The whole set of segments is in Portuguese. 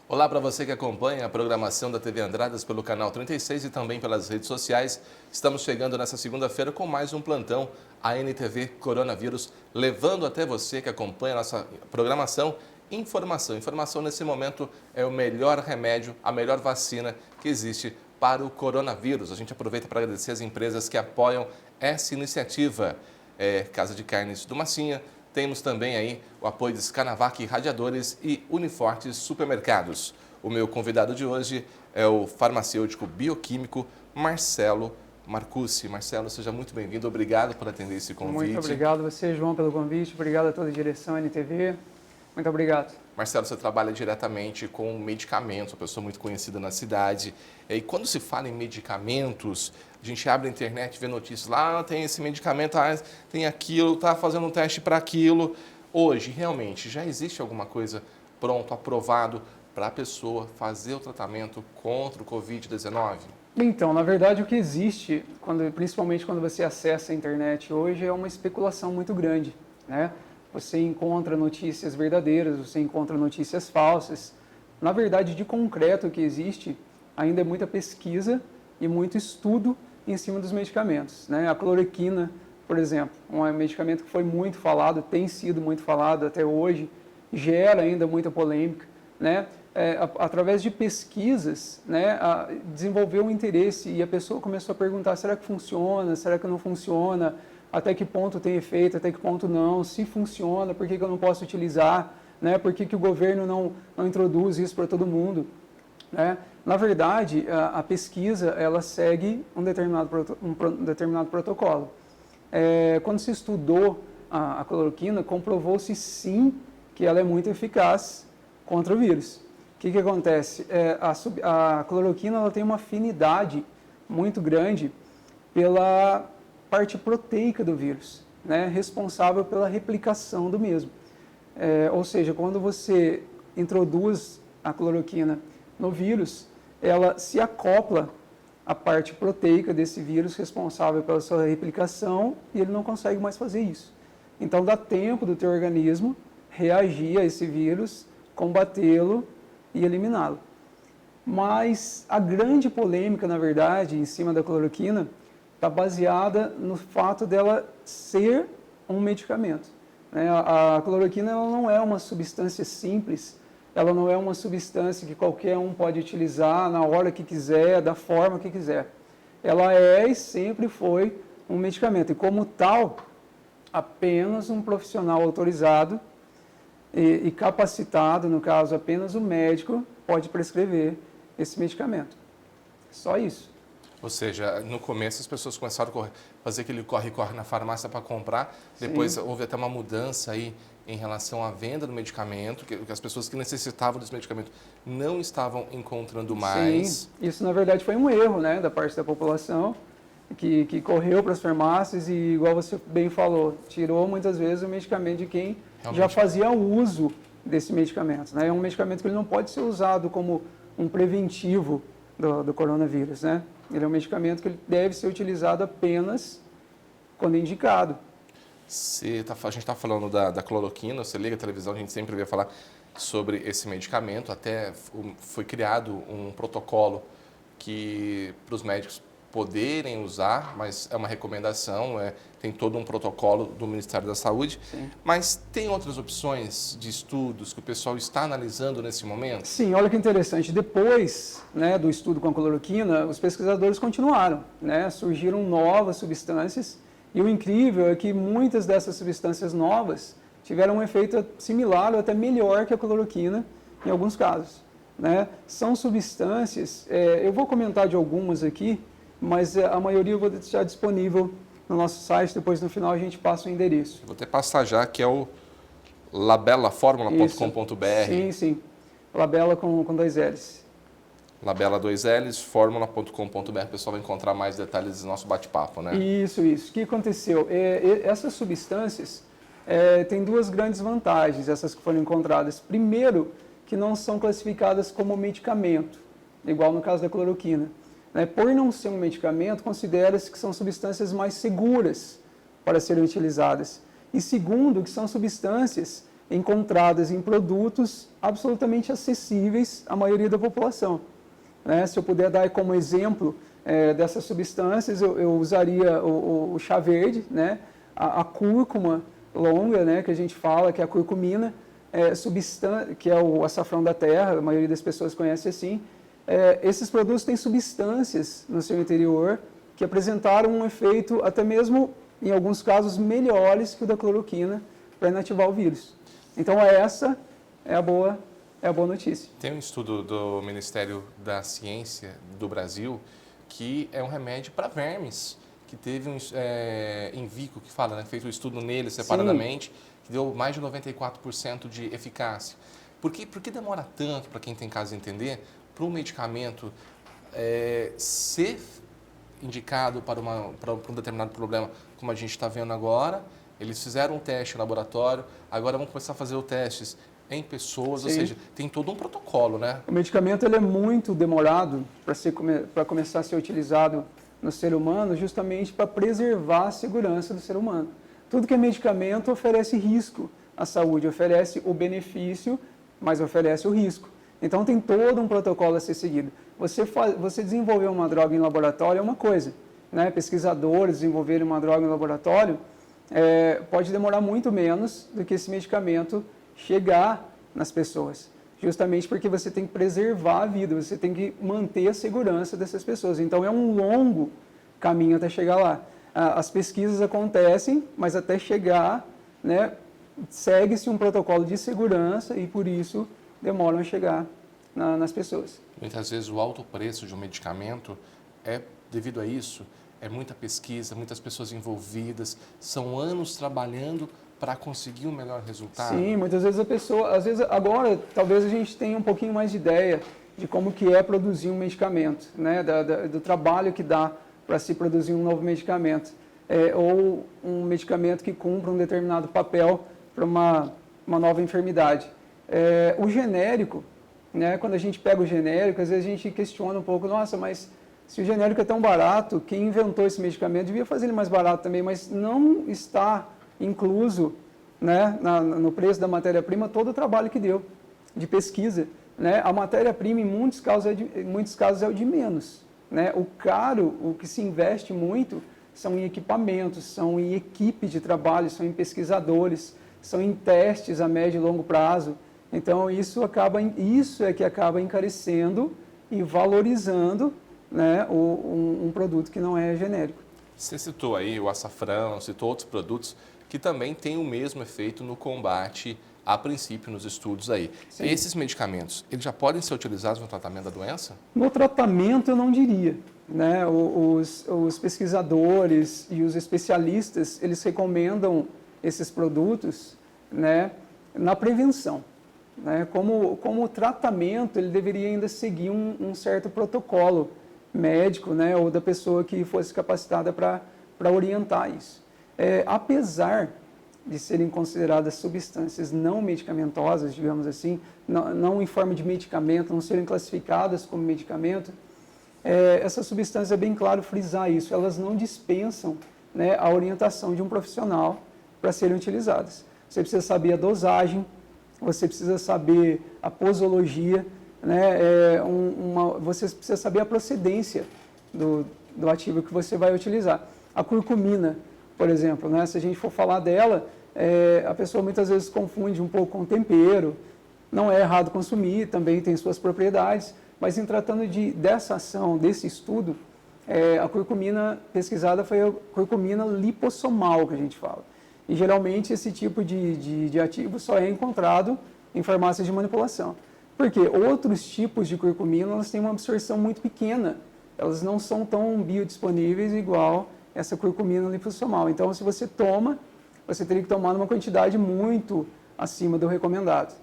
Olá para você que acompanha a programação da TV Andradas pelo canal 36 e também pelas redes sociais. Estamos chegando nessa segunda-feira com mais um plantão ANTV Coronavírus, levando até você que acompanha a nossa programação informação. Informação nesse momento é o melhor remédio, a melhor vacina que existe para o coronavírus. A gente aproveita para agradecer as empresas que apoiam essa iniciativa. Casa de Carnes do Massinha. Temos também aí o apoio de Scanavac Radiadores e Unifortes Supermercados. O meu convidado de hoje é o farmacêutico bioquímico Marcelo Marcucci. Marcelo, seja muito bem-vindo. Obrigado por atender esse convite. Muito obrigado a você, João, pelo convite. Obrigado a toda a direção NTV. Muito obrigado. Marcelo, você trabalha diretamente com medicamentos, uma pessoa muito conhecida na cidade. E quando se fala em medicamentos, a gente abre a internet, vê notícias lá, tem esse medicamento, tem aquilo, está fazendo um teste para aquilo. Hoje, realmente, já existe alguma coisa pronto, aprovado para a pessoa fazer o tratamento contra o Covid-19? Então, na verdade, o que existe, principalmente quando você acessa a internet hoje, é uma especulação muito grande, né? Você encontra notícias verdadeiras, você encontra notícias falsas. Na verdade, de concreto o que existe ainda é muita pesquisa e muito estudo em cima dos medicamentos, né? A cloroquina, por exemplo, um medicamento que foi muito falado, tem sido muito falado até hoje, gera ainda muita polêmica, né? Através de pesquisas, né, desenvolveu um interesse e a pessoa começou a perguntar, será que funciona, será que não funciona? Até que ponto tem efeito, até que ponto não, se funciona, por que eu não posso utilizar, né? Por que o governo não introduz isso para todo mundo, né? Na verdade, a pesquisa, ela segue um determinado protocolo. Quando se estudou a cloroquina, comprovou-se sim que ela é muito eficaz contra o vírus. O que acontece? A cloroquina ela tem uma afinidade muito grande pela parte proteica do vírus, né, responsável pela replicação do mesmo. Ou seja, quando você introduz a cloroquina no vírus, ela se acopla à parte proteica desse vírus responsável pela sua replicação e ele não consegue mais fazer isso. Então dá tempo do teu organismo reagir a esse vírus, combatê-lo e eliminá-lo. Mas a grande polêmica, na verdade, em cima da cloroquina, está baseada no fato dela ser um medicamento, né? A cloroquina ela não é uma substância simples, ela não é uma substância que qualquer um pode utilizar na hora que quiser, da forma que quiser. Ela é e sempre foi um medicamento, e como tal, apenas um profissional autorizado e capacitado, no caso apenas o médico, pode prescrever esse medicamento. Só isso. Ou seja, no começo as pessoas começaram a fazer aquele corre-corre na farmácia para comprar, depois houve até uma mudança aí em relação à venda do medicamento, que as pessoas que necessitavam desse medicamento não estavam encontrando mais. Sim, isso na verdade foi um erro, né, da parte da população, que correu para as farmácias e, igual você bem falou, tirou muitas vezes o medicamento de quem já fazia uso desse medicamento, né? É um medicamento que ele não pode ser usado como um preventivo do coronavírus, né? Ele é um medicamento que ele deve ser utilizado apenas quando indicado. A gente está falando da cloroquina, você liga a televisão, a gente sempre vê falar sobre esse medicamento, até foi criado um protocolo para os médicos poderem usar, mas é uma recomendação, tem todo um protocolo do Ministério da Saúde. Sim. Mas tem outras opções de estudos que o pessoal está analisando nesse momento? Sim, olha que interessante. Depois, né, do estudo com a cloroquina, os pesquisadores continuaram, né, surgiram novas substâncias e o incrível é que muitas dessas substâncias novas tiveram um efeito similar ou até melhor que a cloroquina em alguns casos, né? São substâncias, eu vou comentar de algumas aqui, mas a maioria eu vou deixar disponível no nosso site, depois no final a gente passa o endereço. Vou até passar já, que é o labelaformula.com.br. Sim. Labela com 2 L's. Labela 2 L's, formula.com.br. O pessoal vai encontrar mais detalhes do nosso bate-papo, né? Isso. O que aconteceu? Essas substâncias têm 2 grandes vantagens, essas que foram encontradas. Primeiro, que não são classificadas como medicamento, igual no caso da cloroquina. Por não ser um medicamento, considera-se que são substâncias mais seguras para serem utilizadas. E segundo, que são substâncias encontradas em produtos absolutamente acessíveis à maioria da população. Né? Se eu puder dar como exemplo dessas substâncias, eu usaria o chá verde, né? A cúrcuma longa, né? Que a gente fala, que é a curcumina, que é o açafrão da terra, a maioria das pessoas conhece assim. Esses produtos têm substâncias no seu interior que apresentaram um efeito, até mesmo, em alguns casos, melhores que o da cloroquina para inativar o vírus. Então, essa é a boa notícia. Tem um estudo do Ministério da Ciência do Brasil que é um remédio para vermes, que teve in vivo, que fala, né, feito um estudo nele separadamente, que deu mais de 94% de eficácia. Por que demora tanto, para quem tem caso entender, para um medicamento ser indicado para um determinado problema, como a gente está vendo agora? Eles fizeram um teste em laboratório, agora vão começar a fazer os testes em pessoas, ou seja, tem todo um protocolo, né? O medicamento ele é muito demorado para começar a ser utilizado no ser humano, justamente para preservar a segurança do ser humano. Tudo que é medicamento oferece risco à saúde, oferece o benefício, mas oferece o risco. Então tem todo um protocolo a ser seguido. Você desenvolver uma droga em laboratório é uma coisa, né? Pesquisadores desenvolverem uma droga em laboratório pode demorar muito menos do que esse medicamento chegar nas pessoas, justamente porque você tem que preservar a vida, você tem que manter a segurança dessas pessoas. Então, é um longo caminho até chegar lá. As pesquisas acontecem, mas até chegar, né, segue-se um protocolo de segurança e, por isso, demoram a chegar nas pessoas. Muitas vezes, o alto preço de um medicamento é devido a isso. É muita pesquisa, muitas pessoas envolvidas, são anos trabalhando para conseguir um melhor resultado? Sim, muitas vezes agora, talvez a gente tenha um pouquinho mais de ideia de como que é produzir um medicamento, né? Do trabalho que dá para se produzir um novo medicamento, ou um medicamento que cumpra um determinado papel para uma nova enfermidade. O genérico, né? Quando a gente pega o genérico, às vezes a gente questiona um pouco, nossa, mas se o genérico é tão barato, quem inventou esse medicamento devia fazer ele mais barato também, mas não está incluso, né, no preço da matéria-prima todo o trabalho que deu de pesquisa. Né? A matéria-prima, em muitos casos, é o de menos. Né? O que se investe muito são em equipamentos, são em equipe de trabalho, são em pesquisadores, são em testes a médio e longo prazo. Então, isso é que acaba encarecendo e valorizando, né, um produto que não é genérico. Você citou aí o açafrão, citou outros produtos que também têm o mesmo efeito no combate, a princípio, nos estudos aí. Sim. Esses medicamentos, eles já podem ser utilizados no tratamento da doença? No tratamento, eu não diria. Né? Os pesquisadores e os especialistas, eles recomendam esses produtos, né, na prevenção. Né? Como o tratamento, ele deveria ainda seguir um certo protocolo médico, né, ou da pessoa que fosse capacitada para orientar isso. Apesar de serem consideradas substâncias não medicamentosas, digamos assim, não em forma de medicamento, não serem classificadas como medicamento, essas substâncias, é bem claro frisar isso, elas não dispensam, né, a orientação de um profissional para serem utilizadas. Você precisa saber a dosagem, você precisa saber a posologia, né, você precisa saber a procedência do ativo que você vai utilizar. A curcumina, por exemplo, né, se a gente for falar dela, a pessoa muitas vezes confunde um pouco com tempero, não é errado consumir, também tem suas propriedades, mas em tratando dessa ação, desse estudo, a curcumina pesquisada foi a curcumina lipossomal, que a gente fala. E geralmente esse tipo de ativo só é encontrado em farmácias de manipulação. Porque outros tipos de curcumina, elas têm uma absorção muito pequena, elas não são tão biodisponíveis igual essa curcumina lipossomal. Então, se você toma, você teria que tomar numa quantidade muito acima do recomendado.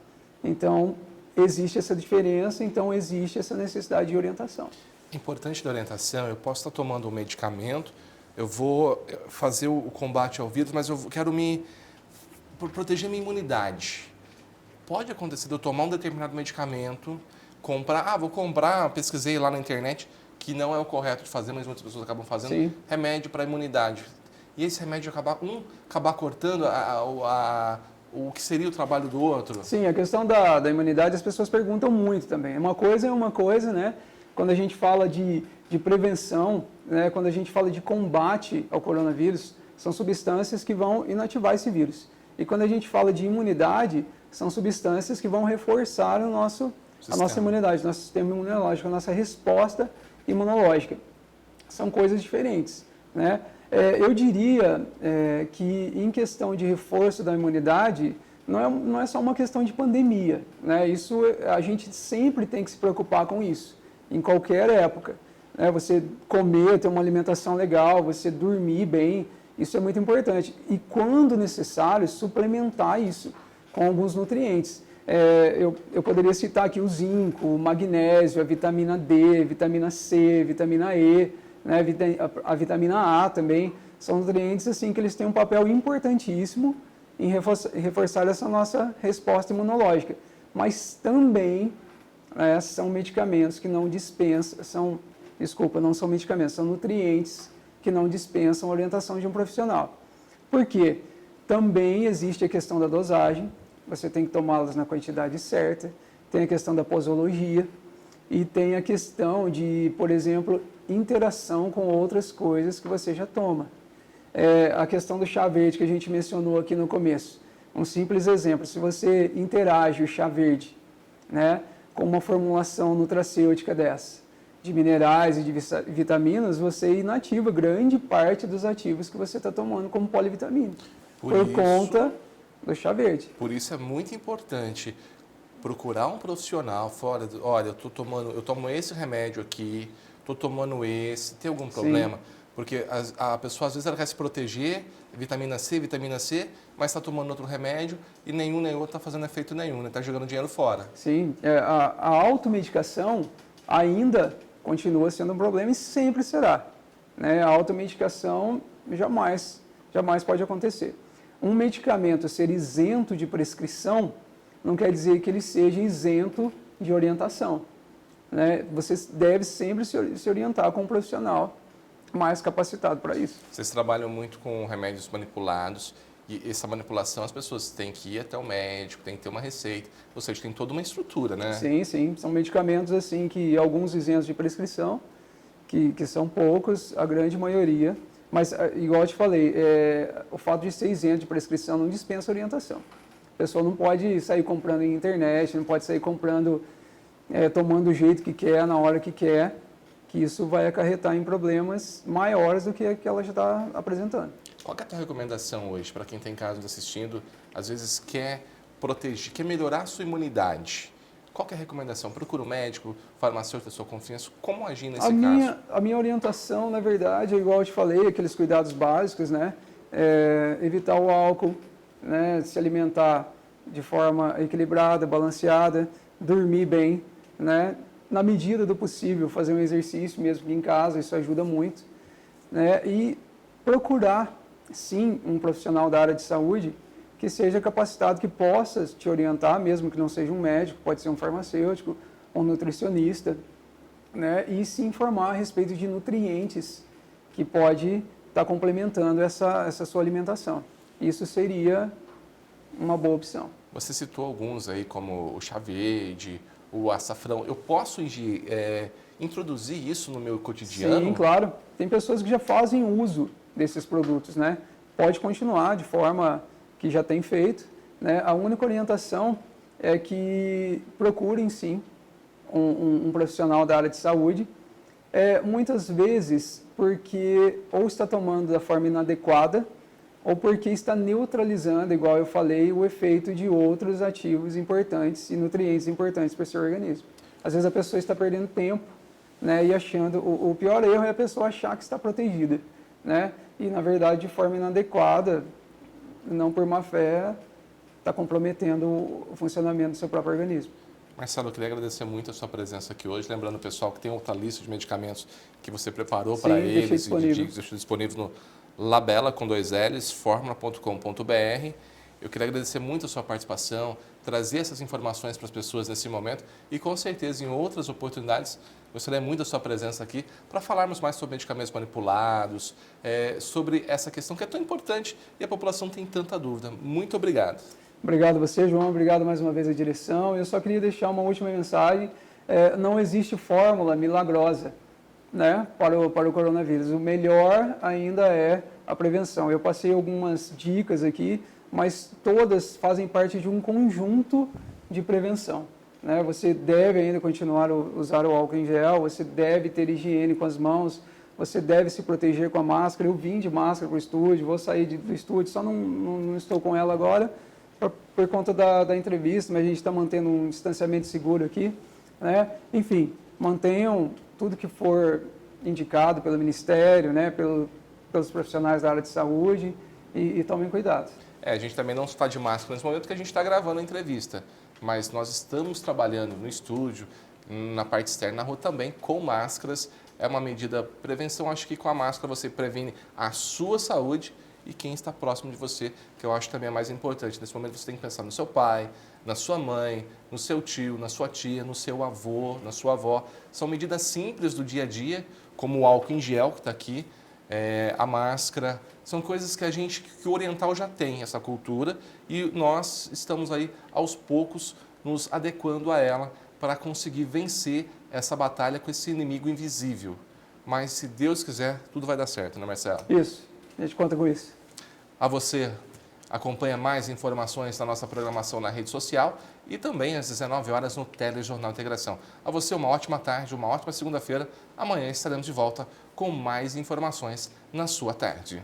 Então, existe essa diferença, então existe essa necessidade de orientação. Importante da orientação, eu posso estar tomando um medicamento, eu vou fazer o combate ao vírus, mas eu quero proteger minha imunidade. Pode acontecer de eu tomar um determinado medicamento, vou comprar, pesquisei lá na internet, que não é o correto de fazer, mas muitas pessoas acabam fazendo. Sim. Remédio para a imunidade. e esse remédio acabar cortando o que seria o trabalho do outro? Sim, a questão da imunidade as pessoas perguntam muito também. Uma coisa é uma coisa, né? Quando a gente fala de prevenção, né? Quando a gente fala de combate ao coronavírus, são substâncias que vão inativar esse vírus. E quando a gente fala de imunidade, são substâncias que vão reforçar a nossa imunidade, nosso sistema imunológico, a nossa resposta imunológica. São coisas diferentes, né? Eu diria que em questão de reforço da imunidade, não é só uma questão de pandemia, né? Isso, a gente sempre tem que se preocupar com isso, em qualquer época, né? Você comer, ter uma alimentação legal, você dormir bem, isso é muito importante. E quando necessário, suplementar isso com alguns nutrientes. Eu poderia citar aqui o zinco, o magnésio, a vitamina D, vitamina C, vitamina E, né, a vitamina A também. São nutrientes assim, que eles têm um papel importantíssimo em reforçar essa nossa resposta imunológica. Mas também são medicamentos que não dispensam, não são medicamentos, são nutrientes que não dispensam a orientação de um profissional. Por quê? Também existe a questão da dosagem, você tem que tomá-las na quantidade certa, tem a questão da posologia e tem a questão de, por exemplo, interação com outras coisas que você já toma. A questão do chá verde que a gente mencionou aqui no começo. Um simples exemplo, se você interage o chá verde, né, com uma formulação nutracêutica dessa, de minerais e de vitaminas, você inativa grande parte dos ativos que você está tomando como polivitamínico, por conta do chá verde. Por isso é muito importante procurar um profissional fora, olha, eu tomo esse remédio aqui, estou tomando esse, tem algum problema? Sim. Porque a pessoa às vezes ela quer se proteger, vitamina C, mas está tomando outro remédio e nenhum nem outro está fazendo efeito nenhum, está jogando dinheiro fora. Sim, a automedicação ainda continua sendo um problema e sempre será, né? A automedicação jamais pode acontecer. Um medicamento ser isento de prescrição não quer dizer que ele seja isento de orientação, né? Você deve sempre se orientar com um profissional mais capacitado para isso. Vocês trabalham muito com remédios manipulados e essa manipulação as pessoas têm que ir até o médico, tem que ter uma receita, ou seja, tem toda uma estrutura, né? Sim, sim. São medicamentos assim que alguns isentos de prescrição, que são poucos, a grande maioria. Mas, igual eu te falei, o fato de ser isento de prescrição não dispensa orientação. A pessoa não pode sair comprando em internet, não pode sair comprando, tomando do jeito que quer, na hora que quer, que isso vai acarretar em problemas maiores do que ela já está apresentando. Qual é a tua recomendação hoje para quem está em casa assistindo, às vezes quer proteger, quer melhorar a sua imunidade? Qual é a recomendação? Procura um médico, farmacêutico da sua confiança, como agir nesse caso? A minha orientação, na verdade, é igual eu te falei, aqueles cuidados básicos, né? Evitar o álcool, né? Se alimentar de forma equilibrada, balanceada, dormir bem, né? Na medida do possível, fazer um exercício mesmo que em casa, isso ajuda muito, né? E procurar, sim, um profissional da área de saúde que seja capacitado, que possa te orientar, mesmo que não seja um médico, pode ser um farmacêutico, um nutricionista, né? E se informar a respeito de nutrientes que pode estar complementando essa sua alimentação. Isso seria uma boa opção. Você citou alguns aí, como o chá verde, o açafrão. Eu posso introduzir isso no meu cotidiano? Sim, claro. Tem pessoas que já fazem uso desses produtos, né? Pode continuar de forma que já tem feito, né? A única orientação é que procurem, sim, um profissional da área de saúde, muitas vezes porque ou está tomando da forma inadequada ou porque está neutralizando, igual eu falei, o efeito de outros ativos importantes e nutrientes importantes para o seu organismo. Às vezes a pessoa está perdendo tempo, né, e achando, o pior erro é a pessoa achar que está protegida, né, e na verdade de forma inadequada, não por má fé, está comprometendo o funcionamento do seu próprio organismo. Marcelo, eu queria agradecer muito a sua presença aqui hoje, lembrando o pessoal que tem outra lista de medicamentos que você preparou para eles e deixou disponível no Labela com 2 Ls, formula.com.br, Eu queria agradecer muito a sua participação, trazer essas informações para as pessoas nesse momento e, com certeza, em outras oportunidades, gostaria muito da sua presença aqui para falarmos mais sobre medicamentos manipulados, sobre essa questão que é tão importante e a população tem tanta dúvida. Muito obrigado. Obrigado a você, João. Obrigado mais uma vez à direção. Eu só queria deixar uma última mensagem. Não existe fórmula milagrosa, né, para o coronavírus. O melhor ainda é a prevenção. Eu passei algumas dicas aqui, mas todas fazem parte de um conjunto de prevenção, né? Você deve ainda continuar a usar o álcool em gel, você deve ter higiene com as mãos, você deve se proteger com a máscara. Eu vim de máscara para o estúdio, vou sair do estúdio, só não estou com ela agora por conta da entrevista, mas a gente está mantendo um distanciamento seguro aqui, né? Enfim, mantenham tudo que for indicado pelo Ministério, né, pelos profissionais da área de saúde e tomem cuidado. A gente também não está de máscara nesse momento que a gente está gravando a entrevista, mas nós estamos trabalhando no estúdio, na parte externa, na rua também, com máscaras. É uma medida de prevenção. Acho que com a máscara você previne a sua saúde e quem está próximo de você, que eu acho também é mais importante. Nesse momento você tem que pensar no seu pai, na sua mãe, no seu tio, na sua tia, no seu avô, na sua avó. São medidas simples do dia a dia, como o álcool em gel que está aqui, a máscara. São coisas que que o oriental já tem, essa cultura, e nós estamos aí, aos poucos, nos adequando a ela para conseguir vencer essa batalha com esse inimigo invisível. Mas, se Deus quiser, tudo vai dar certo, né, Marcelo? Isso, a gente conta com isso. A você, acompanha mais informações da nossa programação na rede social e também às 19 horas no Telejornal Integração. A você, uma ótima tarde, uma ótima segunda-feira. Amanhã estaremos de volta com mais informações na sua tarde.